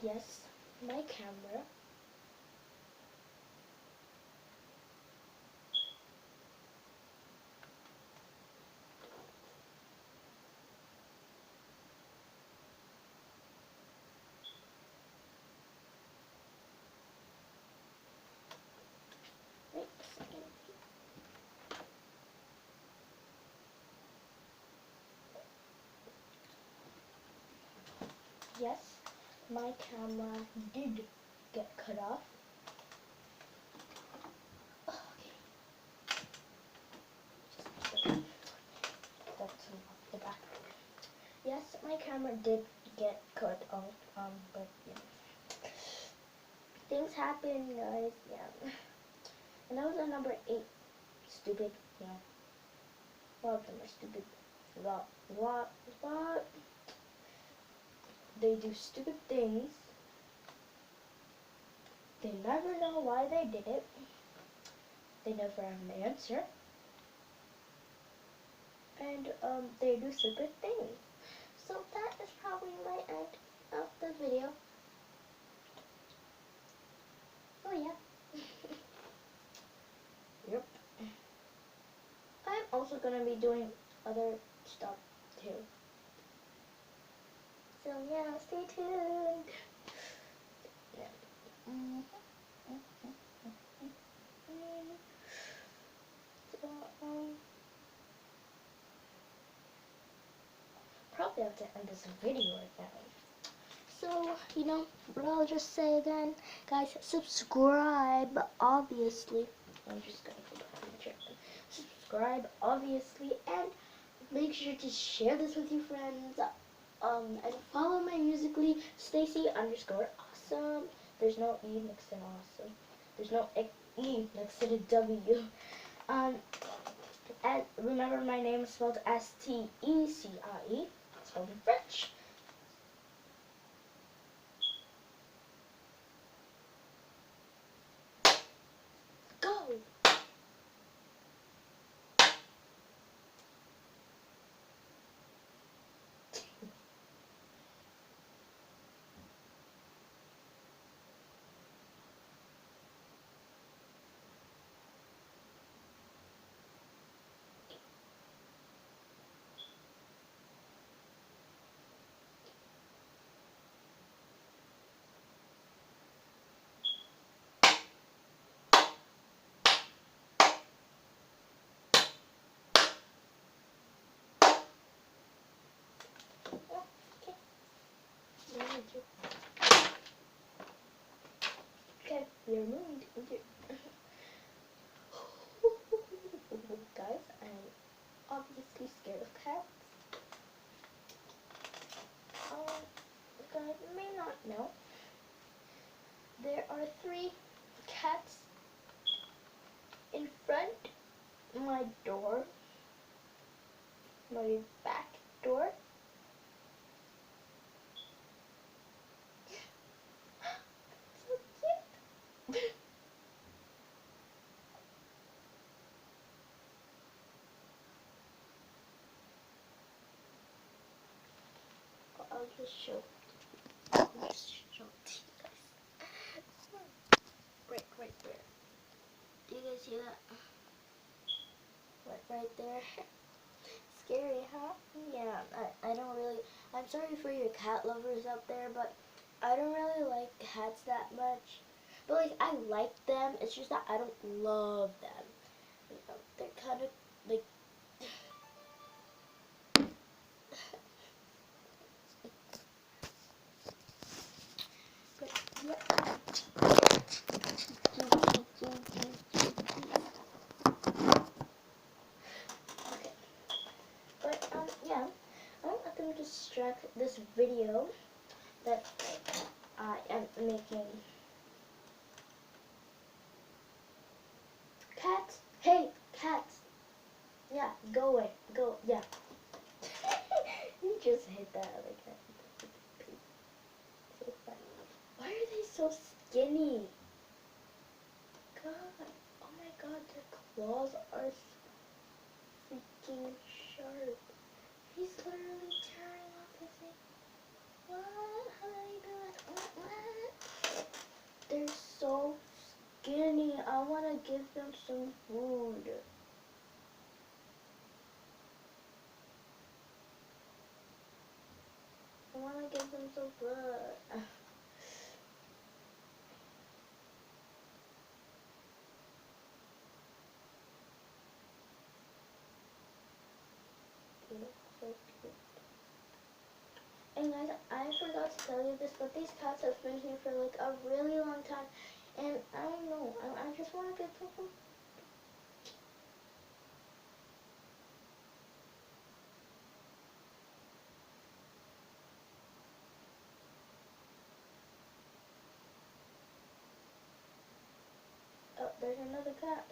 Yes, my camera. Wait a second. Yes, my camera did get cut off. Okay. That's the back. Yes, my camera did get cut off. But yeah, things happen, guys. Yeah, and that was a number 8. Stupid. Yeah, a lot of them are stupid. Lot. They do stupid things. They never know why they did it. They never have an answer. And they do stupid things. So that is probably my end of the video. Oh yeah. Yep. I'm also gonna be doing other stuff too. So yeah, stay tuned. Yeah. So, probably have to end this video right now. So, what I'll just say again, guys, subscribe, obviously. I'm just gonna go back to the chair. Subscribe, obviously, and make sure to share this with your friends. And follow my Musical.ly, Stacy_awesome. There's no E next to awesome. There's no E next to the W. And remember, my name is spelled S-T-E-C-I-E. Spelled in French. Go! Okay, we are moving to guys, I'm obviously scared of cats. You guys may not know, there are 3 cats in front of my door, my back door. So cute. I'll just show. I'll just show it to you guys. Right there. Do you guys see that? Right there. Scary, huh? Yeah, I don't really, I'm sorry for your cat lovers out there, but I don't really like cats that much. But like, I like them, it's just that I don't love them. They're kind of like, but yeah. Okay. But yeah, I'm not gonna distract this video that I am making. Cats, hey, cats. Yeah, go away, go, yeah. You just hit that other cat. So funny. Why are they so skinny? God, oh my God, their claws are freaking sharp. He's literally tearing off his thing. What? How did he do it? I want to give them some food. I want to give them some food. So cute. And guys, I forgot to tell you this, but these cats have been here for like a really long time. And I don't know, I just want to give them some. Oh, there's another cat.